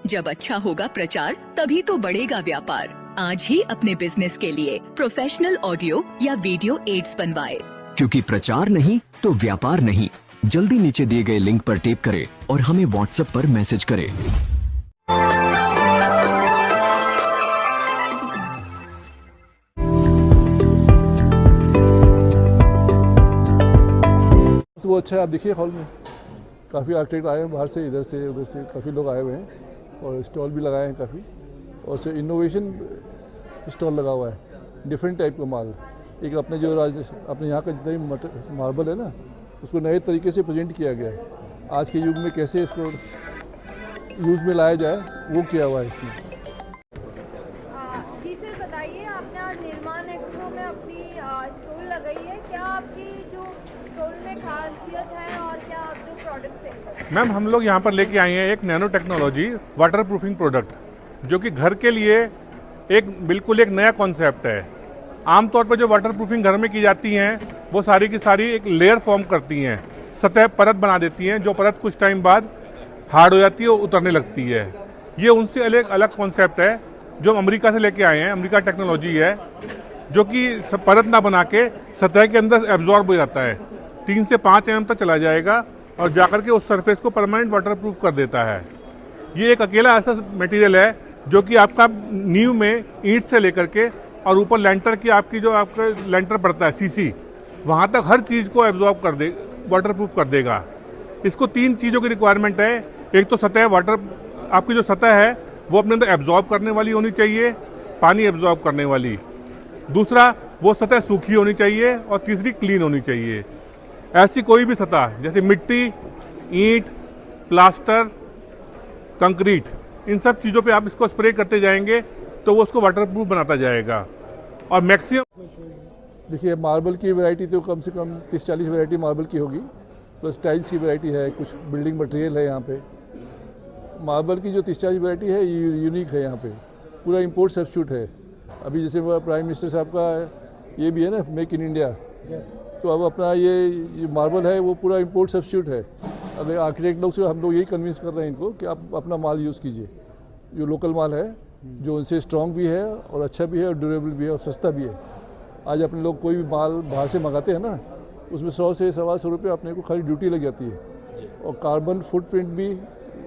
जब अच्छा होगा प्रचार तभी तो बढ़ेगा व्यापार। आज ही अपने बिजनेस के लिए प्रोफेशनल ऑडियो या वीडियो एड्स बनवाए, क्योंकि प्रचार नहीं तो व्यापार नहीं। जल्दी नीचे दिए गए लिंक पर टैप करें और हमें व्हाट्सएप पर मैसेज करें। वो अच्छा है, आप देखिए हॉल में काफ़ी आर्किटेक्ट आए हैं बाहर से, इधर से उधर से काफ़ी लोग आए हुए हैं और स्टॉल भी लगाए हैं काफ़ी, और से इनोवेशन स्टॉल लगा हुआ है, डिफरेंट टाइप का माल। एक अपने जो अपने यहाँ का जितना भी मार्बल है ना, उसको नए तरीके से प्रेजेंट किया गया है। आज के युग में कैसे इसको यूज़ में लाया जाए वो किया हुआ है इसमें। जी सर, बताइए, आपने आज निर्माण एक्सपो में अपनी स्टॉल लगाई है, क्या आपकी जो स्टॉल में खासियत है और क्या आप जो प्रोडक्ट सेल करते हैं? मैम, हम लोग यहाँ पर लेके आए हैं एक nano technology water proofing product, जो कि घर के लिए बिल्कुल एक नया कॉन्सेप्ट है। आमतौर पर जो वाटर प्रूफिंग घर में की जाती हैं वो सारी की सारी एक लेयर फॉर्म करती हैं, सतह परत बना देती हैं, जो परत कुछ टाइम बाद हार्ड हो जाती है और उतरने लगती है। ये उनसे अलग कॉन्सेप्ट है जो अमेरिका से लेके आए हैं, अमेरिका टेक्नोलॉजी है, जो कि परत ना बना के सतह के अंदर एब्जॉर्ब हो जाता है, 3 से 5 mm तक चला जाएगा और जाकर के उस सरफेस को परमानेंट वाटर प्रूफ कर देता है। ये एक अकेला ऐसा मटेरियल है जो कि आपका नींव में ईंट से लेकर के और ऊपर लेंटर की आपकी जो आपका लेंटर पड़ता है सीसी, वहाँ तक हर चीज़ को एब्जॉर्ब कर दे, वाटर प्रूफ कर देगा। इसको 3 चीज़ों की रिक्वायरमेंट है। एक तो सतह आपकी जो सतह है वो अपने अंदर एब्जॉर्ब करने वाली होनी चाहिए, पानी एब्जॉर्ब करने वाली। दूसरा, वो सतह सूखी होनी चाहिए, और तीसरी क्लीन होनी चाहिए। ऐसी कोई भी सतह जैसे मिट्टी, ईंट, प्लास्टर, कंक्रीट, इन सब चीज़ों पे आप इसको स्प्रे करते जाएंगे तो वो उसको वाटरप्रूफ बनाता जाएगा। और मैक्सिमम देखिए, मार्बल की वैरायटी तो कम से कम 30-40 वैरायटी मार्बल की होगी, प्लस टाइल्स की वैरायटी है, कुछ बिल्डिंग मटेरियल है। यहाँ पे मार्बल की जो 30-40 वैरायटी है ये यूनिक है। यहाँ पे पूरा इंपोर्ट सब्स्टिट्यूट है। अभी जैसे प्राइम मिनिस्टर साहब का ये भी है ना, मेक इन इंडिया, तो अब अपना ये मार्बल है वो पूरा इंपोर्ट सब्स्टिट्यूट है। अगर आर्किटेक्ट लोग से हम लोग यही कन्विंस कर रहे हैं इनको कि आप अपना माल यूज़ कीजिए, जो लोकल माल है, जो उनसे स्ट्रॉन्ग भी है और अच्छा भी है और ड्यूरेबल भी है और सस्ता भी है। आज अपने लोग कोई भी माल बाहर से मंगाते हैं ना, उसमें 100 से 125 रुपये अपने को खाली ड्यूटी लग जाती है, और कार्बन फुटप्रिंट भी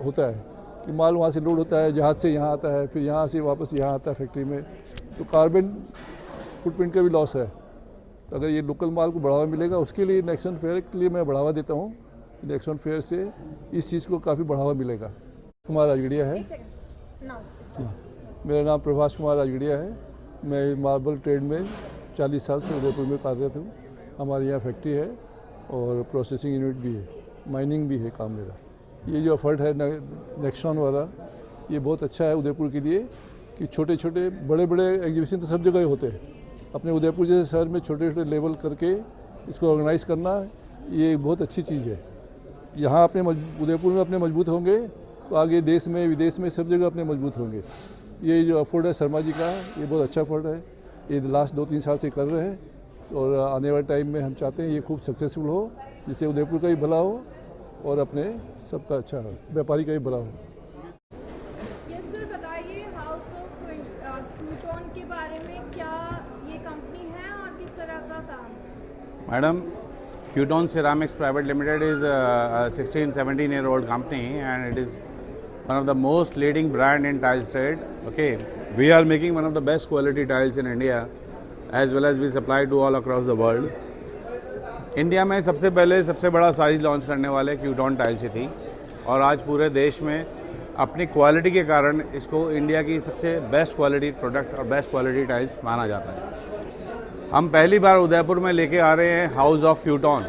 होता है कि माल वहाँ से लोड होता है, जहाज से यहाँ आता है, फिर यहाँ से वापस यहाँ आता है फैक्ट्री में, तो कार्बन फुटप्रिंट का भी लॉस है। तो अगर ये लोकल माल को बढ़ावा मिलेगा, उसके लिए नेक्सन फेयर के लिए मैं बढ़ावा देता हूँ। नेक्सन फेयर से इस चीज़ को काफ़ी बढ़ावा मिलेगा। कुमार राजगढ़िया है, मेरा नाम प्रभास कुमार राजगढ़िया है। मैं मार्बल ट्रेड में 40 साल से उदयपुर में कार्यरत हूँ। हमारे यहाँ फैक्ट्री है और प्रोसेसिंग यूनिट भी है, माइनिंग भी है काम मेरा। ये जो एफर्ट है नेक्सॉन वाला, ये बहुत अच्छा है उदयपुर के लिए कि छोटे छोटे बड़े बड़े एग्जीबिशन तो सब जगह होते हैं, अपने उदयपुर जैसे शहर में छोटे छोटे लेवल करके इसको ऑर्गेनाइज़ करना, ये बहुत अच्छी चीज़ है। यहाँ अपने उदयपुर में अपने मजबूत होंगे तो आगे देश में विदेश में सब जगह अपने मजबूत होंगे। ये जो एफर्ट है शर्मा जी का, ये बहुत अच्छा एफर्ट है। ये लास्ट 2-3 साल से कर रहे हैं और आने वाले टाइम में हम चाहते हैं ये खूब सक्सेसफुल हो, जिससे उदयपुर का भी भला हो और अपने सबका अच्छा हो, व्यापारी का भी भला हो। यस सर, बताइए हाउस ऑफ क्यूटॉन के बारे में, क्या ये कंपनी है और किस तरह का काम? Madam, Cuton Ceramics Private Limited is a 16-17-year-old company, and it is one of the most leading brand in tiles trade. Okay, we are making one of the best quality tiles in India, as well as we supply to all across the world. India में सबसे पहले सबसे बड़ा size launch करने वाले क्यूटॉन tiles ही थी, और आज पूरे देश में अपनी क्वालिटी के कारण इसको इंडिया की सबसे बेस्ट क्वालिटी प्रोडक्ट और बेस्ट क्वालिटी टाइल्स माना जाता है। हम पहली बार उदयपुर में लेके आ रहे हैं हाउस ऑफ क्यूटॉन।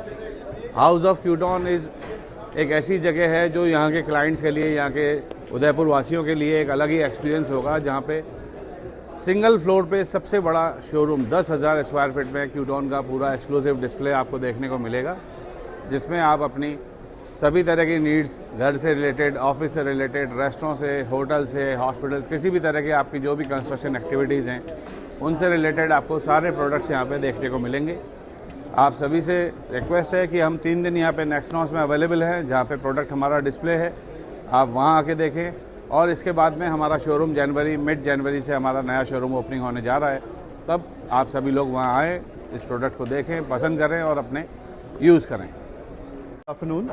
हाउस ऑफ क्यूटॉन एक ऐसी जगह है जो यहाँ के क्लाइंट्स के लिए, यहाँ के उदयपुर वासियों के लिए एक अलग ही एक्सपीरियंस होगा, जहाँ पे सिंगल फ्लोर पे सबसे बड़ा शोरूम 10,000 स्क्वायर फीट में क्यूटॉन का पूरा एक्सक्लूसिव डिस्प्ले आपको देखने को मिलेगा, जिसमें आप अपनी सभी तरह की नीड्स, घर से रिलेटेड, ऑफिस से रिलेटेड, रेस्टोरेंट से, होटल से, हॉस्पिटल, किसी भी तरह की आपकी जो भी कंस्ट्रक्शन एक्टिविटीज़ हैं उनसे रिलेटेड आपको सारे प्रोडक्ट्स यहाँ पे देखने को मिलेंगे। आप सभी से रिक्वेस्ट है कि हम 3 दिन यहाँ पे नेक्सॉन्स में अवेलेबल हैं, जहाँ पे प्रोडक्ट हमारा डिस्प्ले है, आप वहाँ आके देखें और इसके बाद में हमारा शोरूम मिड जनवरी से हमारा नया शोरूम ओपनिंग होने जा रहा है। तब आप सभी लोग वहाँ आएँ, इस प्रोडक्ट को देखें, पसंद करें और अपने यूज़ करें। आफ्टरनून,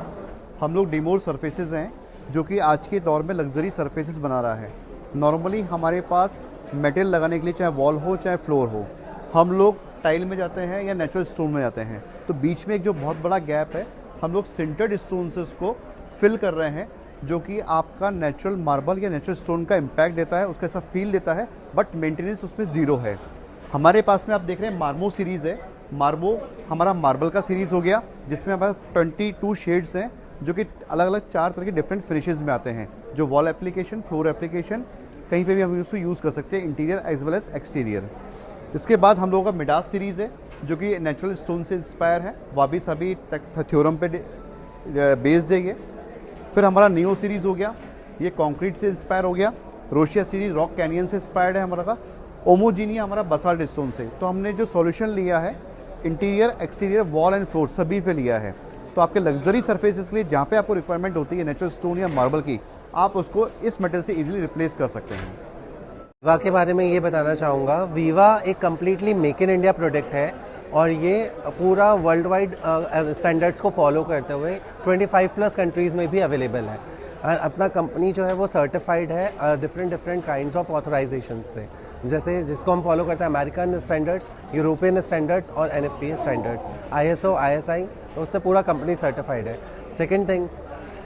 हम लोग डिमोल्ड सरफेसेज हैं जो कि आज के दौर में लग्जरी सरफेसेज बना रहा है। नॉर्मली हमारे पास मेटल लगाने के लिए चाहे वॉल हो चाहे फ्लोर हो, हम लोग टाइल में जाते हैं या नेचुरल स्टोन में जाते हैं। तो बीच में एक जो बहुत बड़ा गैप है, हम लोग सिंटर्ड स्टोन से उसको फिल कर रहे हैं, जो कि आपका नेचुरल मार्बल या नेचुरल स्टोन का इम्पैक्ट देता है, उसका ऐसा फील देता है, बट मेंटेनेंस उसमें ज़ीरो है। हमारे पास में आप देख रहे हैं मार्मो सीरीज़ है। मार्बो हमारा मार्बल का सीरीज़ हो गया, जिसमें हमारे 22 शेड्स हैं जो कि अलग अलग 4 तरह के डिफरेंट फिनिशेस में आते हैं, जो वॉल एप्लीकेशन, फ्लोर एप्लीकेशन, कहीं पे भी हम उसको यूज़ कर सकते हैं, interior as well as exterior. इसके बाद हम लोगों का मिडास सीरीज़ है जो कि नेचुरल स्टोन से इंस्पायर है, वाबी सभी थ्योरम पे बेस्ड है ये। फिर हमारा नियो सीरीज़ हो गया, ये कंक्रीट से इंस्पायर हो गया। रोशिया सीरीज़ रॉक कैनियन से इंस्पायर्ड है हमारा का। ओमोजीनिया हमारा बसाल्ट स्टोन से। तो हमने जो सॉल्यूशन लिया है interior, exterior, wall and floor सभी पे लिया है। तो आपके लग्जरी सर्फेसेस के लिए जहाँ पे आपको रिक्वायरमेंट होती है नेचुरल स्टोन या मार्बल की, आप उसको इस मेटल से इजीली रिप्लेस कर सकते हैं। वीवा के बारे में ये बताना चाहूँगा। वीवा एक completely make in India product है और ये पूरा वर्ल्ड वाइड स्टैंडर्ड्स को फॉलो करते हुए 25+ कंट्रीज़ में भी अवेलेबल है। और अपना कंपनी जो है वो सर्टिफाइड है डिफरेंट काइंड्स ऑफ ऑथराइजेशन से, जैसे जिसको हम फॉलो करते हैं अमेरिकन स्टैंडर्ड्स, यूरोपियन स्टैंडर्ड्स और NFPA स्टैंडर्ड्स, ISO, ISI, तो उससे पूरा कंपनी सर्टिफाइड है। सेकेंड थिंग,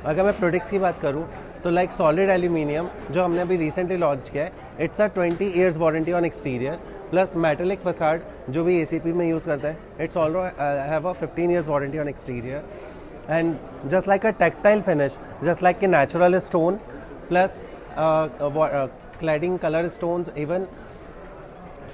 अगर मैं प्रोडक्ट्स की बात करूँ तो लाइक सॉलिड एल्यूमिनियम जो हमने अभी रिसेंटली लॉन्च किया है, it's a 20 years warranty on exterior, plus metallic facade जो भी ACP में यूज़ करते हैं, it's also have a 15 years warranty on exterior. And just like a tactile finish, just like a natural stone plus cladding color stones, even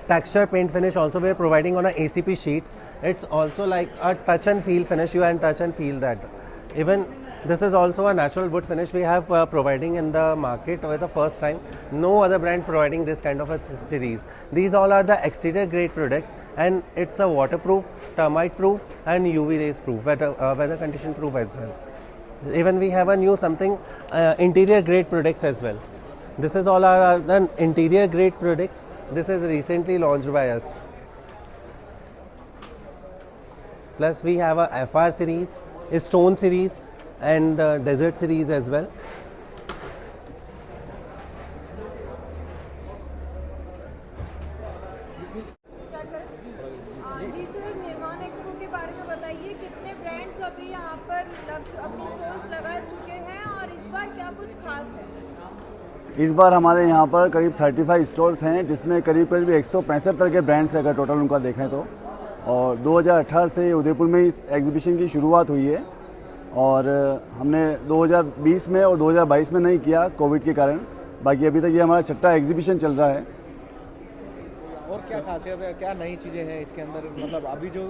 texture paint finish also we are providing on a ACP sheets. It's also like a touch and feel finish, you can touch and feel that. Even this is also a natural wood finish we have providing in the market for the first time. No other brand providing this kind of a series. These all are the exterior grade products and it's a waterproof, termite proof and UV rays proof, weather condition proof as well. Even we have a new something interior grade products as well. This is all our the interior grade products. This is recently launched by us. Plus we have a FR series, a stone series and desert series as well. Ji sir, निर्माण expo के बारे में बताइए, कितने brands अभी यहाँ पर अपनी स्टॉल्स लगा चुके हैं और इस बार क्या कुछ खास है? इस बार हमारे यहाँ पर करीब 35 स्टॉल्स हैं, जिसमें करीब 165 तरह के ब्रांड्स हैं अगर टोटल उनका देखें तो। और 2018 से उदयपुर में इस एग्जीबिशन की शुरुआत हुई है और हमने 2020 में और 2022 में नहीं किया कोविड के कारण। बाकी अभी तक ये हमारा 6ठा एग्जीबिशन चल रहा है। और क्या खासियत है, क्या नई चीज़ें हैं इसके अंदर? मतलब अभी जो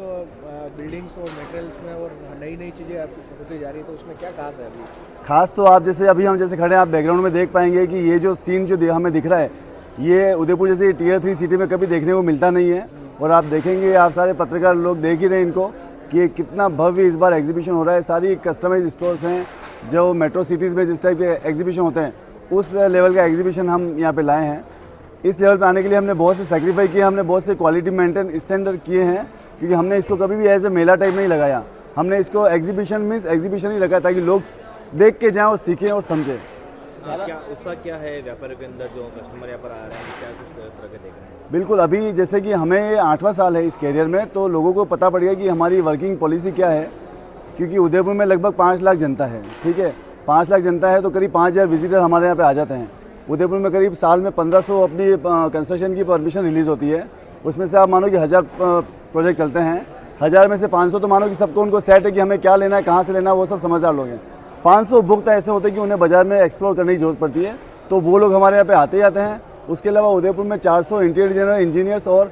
बिल्डिंग्स और मटेरियल्स में और नई चीज़ें होती जा रही है, तो उसमें क्या खास है अभी? खास तो आप जैसे अभी हम जैसे खड़े हैं, आप बैकग्राउंड में देख पाएंगे कि ये जो सीन जो हमें दिख रहा है, ये उदयपुर जैसे Tier 3 सिटी में कभी देखने को मिलता नहीं है। और आप देखेंगे, आप सारे पत्रकार लोग देख ही रहे हैं इनको कि कितना भव्य इस बार एग्जीबिशन हो रहा है। सारी कस्टमाइज स्टोर्स हैं, जो मेट्रो सिटीज़ में जिस टाइप के एग्जीबिशन होते हैं उस लेवल का एग्जीबिशन हम यहाँ पे लाए हैं। इस लेवल पे आने के लिए हमने बहुत से सेक्रीफाई किए, हमने बहुत से क्वालिटी मेंटेन स्टैंडर्ड किए हैं, क्योंकि हमने इसको कभी भी एज ए मेला टाइप नहीं लगाया। हमने इसको एग्जीबिशन मीन्स एग्जीबिशन ही लगाया ताकि लोग देख के जाएँ और सीखें और समझें। क्या उत्साह क्या है व्यापार के अंदर, जो कस्टमर यहाँ पर आ रहे हैं, क्या कुछ तरह के देख रहे हैं? बिल्कुल, अभी जैसे कि हमें ये 8वां साल है इस कैरियर में, तो लोगों को पता पड़ गया कि हमारी वर्किंग पॉलिसी क्या है। क्योंकि उदयपुर में लगभग 5 लाख जनता है, ठीक है, 5 लाख जनता है तो करीब 5000 विजिटर हमारे यहाँ पे आ जाते हैं। उदयपुर में करीब साल में 1500 अपनी कंस्ट्रक्शन की परमिशन रिलीज़ होती है। उसमें से आप मानो कि 1000 प्रोजेक्ट चलते हैं। 1000 में से 500 तो मानो कि सबको उनको सेट है कि हमें क्या लेना है, कहाँ से लेना है, वो सब समझदार लोग हैं। 500 उपभोक्ता ऐसे होते हैं कि उन्हें बाज़ार में एक्सप्लोर करने की जरूरत पड़ती है, तो वो लोग हमारे यहाँ पे आते जाते हैं। उसके अलावा उदयपुर में 400 इंटीरियर डिजाइनर, इंजीनियर्स और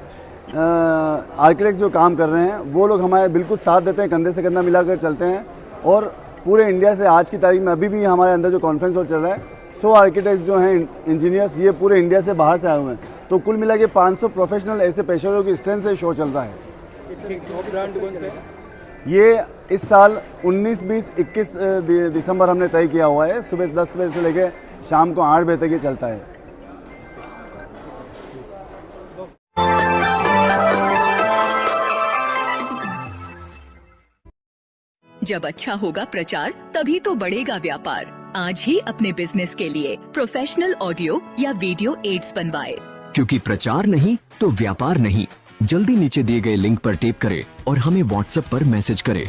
आर्किटेक्ट्स जो काम कर रहे हैं, वो लोग हमारे बिल्कुल साथ देते हैं, कंधे से कंधा मिलाकर चलते हैं। और पूरे इंडिया से आज की तारीख में अभी भी हमारे अंदर जो कॉन्फ्रेंस हॉल चल रहा है, 100 आर्किटेक्ट्स जो हैं, इंजीनियर्स, ये पूरे इंडिया से बाहर से आए हुए हैं। तो कुल मिला के 500 प्रोफेशनल ऐसे पेशेवरों की स्ट्रेंथ से शो चल रहा है। ये इस साल 19, 20, 21 दिसंबर हमने तय किया हुआ है। सुबह 10 बजे से लेकर शाम को 8 बजे तक ये चलता है। जब अच्छा होगा प्रचार तभी तो बढ़ेगा व्यापार। आज ही अपने बिजनेस के लिए प्रोफेशनल ऑडियो या वीडियो एड्स बनवाए। क्योंकि प्रचार नहीं तो व्यापार नहीं। जल्दी नीचे दिए गए लिंक पर टैप करें और हमें व्हाट्सएप पर मैसेज करें।